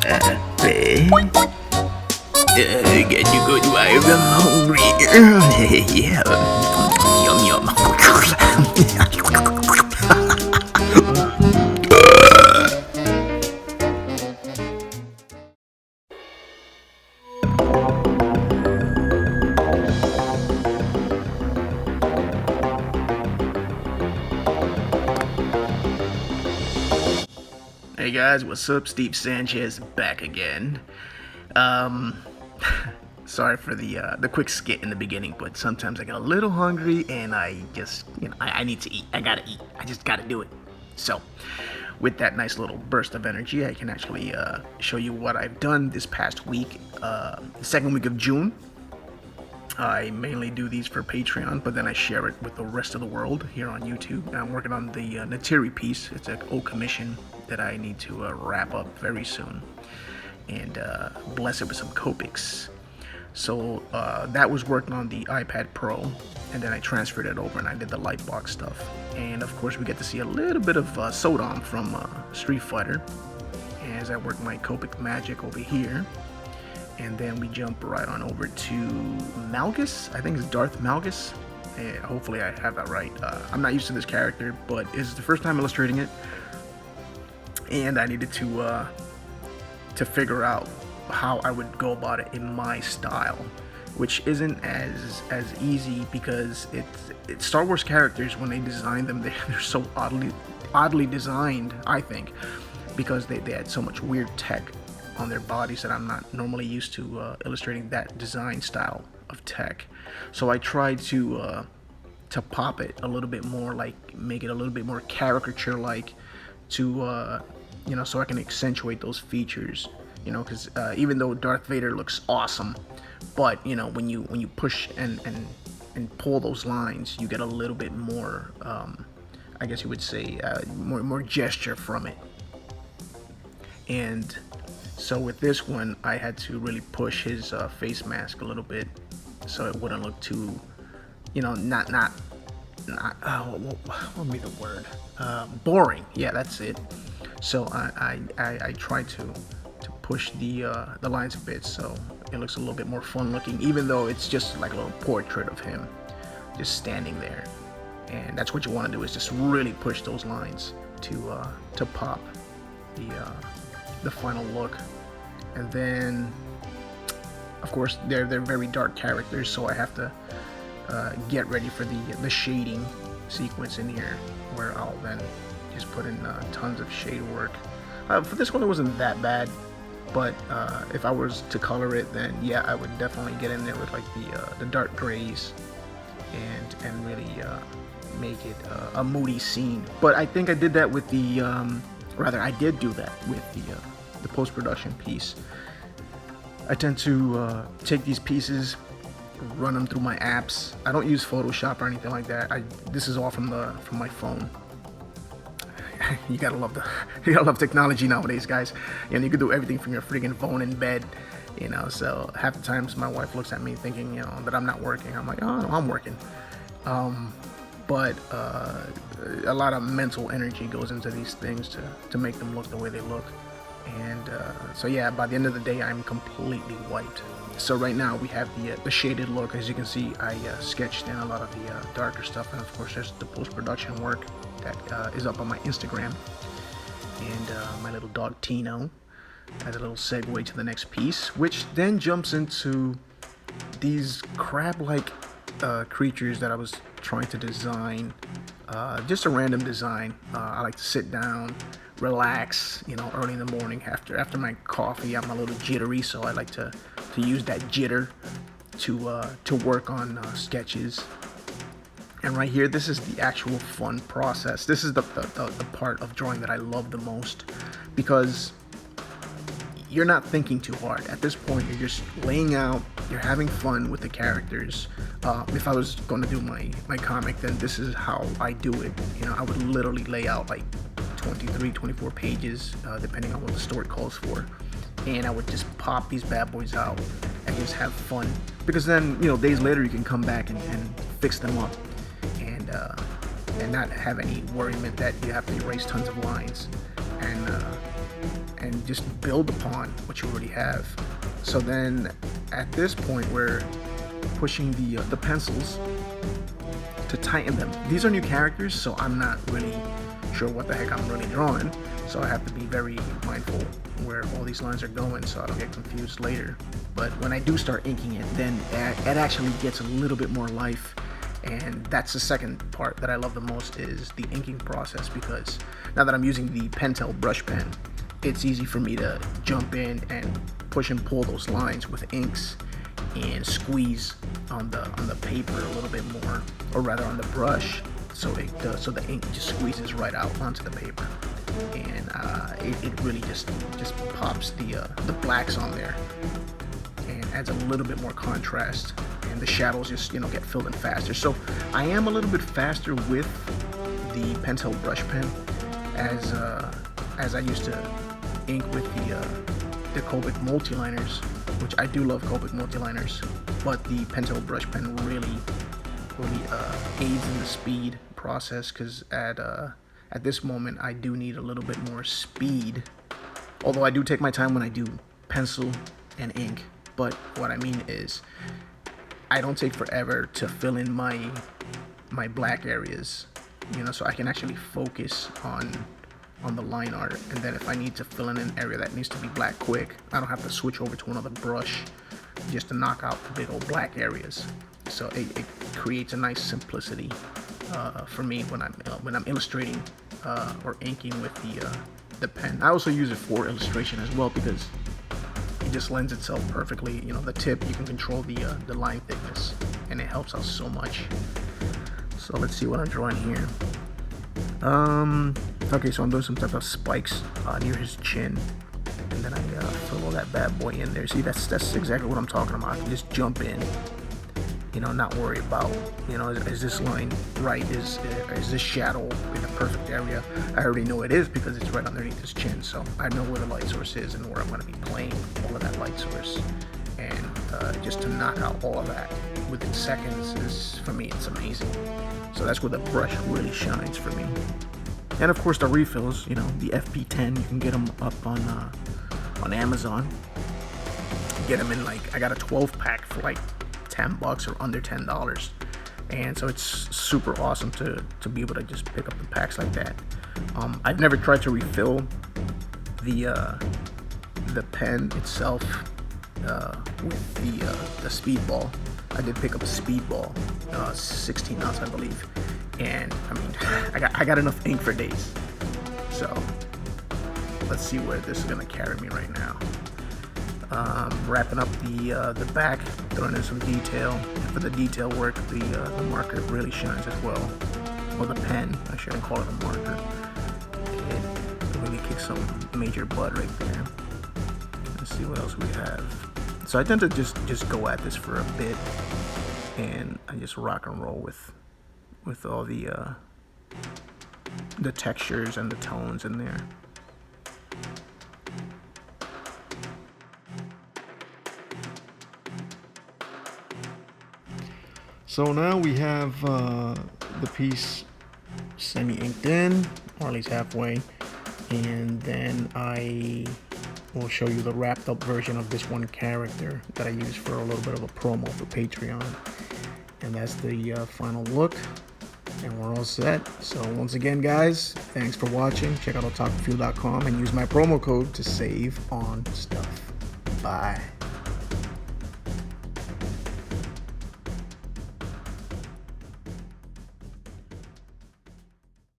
Get you good vibe. I'm hungry. Yeah. Yum yum. Hey guys, what's up? Steve Sanchez back again. Um, sorry for the quick skit in the beginning, but sometimes I get a little hungry and I just I need to eat. I gotta eat. I just gotta do it. So, with that nice little burst of energy, I can actually show you what I've done this past week, the second week of June. I mainly do these for Patreon, but then I share it with the rest of the world here on YouTube. And I'm working on the Natiri piece. It's an old commission that I need to wrap up very soon and bless it with some Copics. So that was working on the iPad Pro, and then I transferred it over and I did the Lightbox stuff. And of course, we get to see a little bit of Sodom from Street Fighter as I work my Copic magic over here. And then we jump right on over to Malgus. I think it's Darth Malgus. And hopefully I have that right. I'm not used to this character, but it's the first time illustrating it. And I needed to figure out how I would go about it in my style, which isn't as easy because it's Star Wars characters. When they design them, they're so oddly designed, I think, because they had so much weird tech on their bodies that I'm not normally used to illustrating that design style of tech. So I tried to pop it a little bit more, like make it a little bit more caricature-like, to so I can accentuate those features. Because even though Darth Vader looks awesome, but when you push and pull those lines, you get a little bit more, I guess you would say, more gesture from it. And so with this one, I had to really push his face mask a little bit, so it wouldn't look too, not what would be the word? Boring. Yeah, that's it. So I tried to push the lines a bit, so it looks a little bit more fun looking, even though it's just like a little portrait of him just standing there. And that's what you want to do, is just really push those lines to pop the final look. And then of course they're very dark characters, so I have to get ready for the shading sequence in here, where I'll then just put in tons of shade work. For this one, it wasn't that bad, but if I was to color it, then yeah, I would definitely get in there with like the dark grays and really make it a moody scene. But I think I did that with I did do that with the post-production piece. I tend to take these pieces, run them through my apps. I don't use Photoshop or anything like that. This is all from my phone. You gotta love technology nowadays, guys. You can do everything from your freaking phone in bed. So half the times my wife looks at me thinking, that I'm not working. I'm like, oh no, I'm working. But a lot of mental energy goes into these things to make them look the way they look. And so yeah, by the end of the day, I'm completely wiped. So right now we have the shaded look. As you can see, I sketched in a lot of the darker stuff, and of course there's the post-production work that is up on my Instagram. And my little dog Tino as a little segue to the next piece, which then jumps into these crab-like creatures that I was trying to design. Just a random design. I like to sit down, relax, early in the morning after my coffee. I'm a little jittery, so I like to use that jitter to work on sketches. And right here, this is the actual fun process. This is the part of drawing that I love the most, because you're not thinking too hard. At this point, you're just laying out, you're having fun with the characters. If I was going to do my comic, then this is how I do it. I would literally lay out like 23, 24 pages, depending on what the story calls for. And I would just pop these bad boys out and just have fun. Because then, days later you can come back and fix them up. And not have any worriment that you have to erase tons of lines. and just build upon what you already have. So then at this point we're pushing the pencils to tighten them. These are new characters, so I'm not really sure what the heck I'm really drawing, so I have to be very mindful where all these lines are going so I don't get confused later. But when I do start inking it, then it actually gets a little bit more life, and that's the second part that I love the most, is the inking process, because now that I'm using the Pentel brush pen, it's easy for me to jump in and push and pull those lines with inks and squeeze on the paper a little bit more, or rather on the brush, so the ink just squeezes right out onto the paper, and it really just pops the blacks on there and adds a little bit more contrast, and the shadows just get filled in faster. So I am a little bit faster with the Pentel brush pen as I used to ink with the Copic multiliners, which I do love Copic multiliners, but the Pentel brush pen really aids in the speed process, because at this moment I do need a little bit more speed, although I do take my time when I do pencil and ink. But what I mean is I don't take forever to fill in my black areas, so I can actually focus on the line art, and then if I need to fill in an area that needs to be black quick, I don't have to switch over to another brush just to knock out the big old black areas. So it creates a nice simplicity for me when I'm illustrating or inking with the pen. I also use it for illustration as well, because it just lends itself perfectly. The tip, you can control the line thickness, and it helps out so much. So let's see what I'm drawing here. Okay, so I'm doing some type of spikes near his chin, and then I fill all that bad boy in there. See, that's exactly what I'm talking about. I can just jump in, not worry about, is this line right? Is this shadow in the perfect area? I already know it is, because it's right underneath his chin, so I know where the light source is and where I'm going to be playing all of that light source. And just to knock out all of that within seconds is, for me, it's amazing. So that's where the brush really shines for me. And of course the refills, the FP10, you can get them up on Amazon. Get them in, like, I got a 12 pack for like $10 or under $10, and so it's super awesome to be able to just pick up the packs like that. I've never tried to refill the pen itself with the Speedball. I did pick up a Speedball, 16 ounce, I believe, and I mean, I got enough ink for days. So let's see where this is gonna carry me right now. Wrapping up the back, throwing in some detail. And for the detail work, the marker really shines as well, or the pen. I shouldn't call it a marker. It really kicks some major butt right there. Let's see what else we have. So I tend to just go at this for a bit, and I just rock and roll with all the textures and the tones in there. So now we have the piece semi-inked in, or at least halfway, and then I will show you the wrapped up version of this one character that I use for a little bit of a promo for Patreon. And that's the final look, and we're all set. So once again, guys, thanks for watching. Check out otakufuel.com and use my promo code to save on stuff. Bye.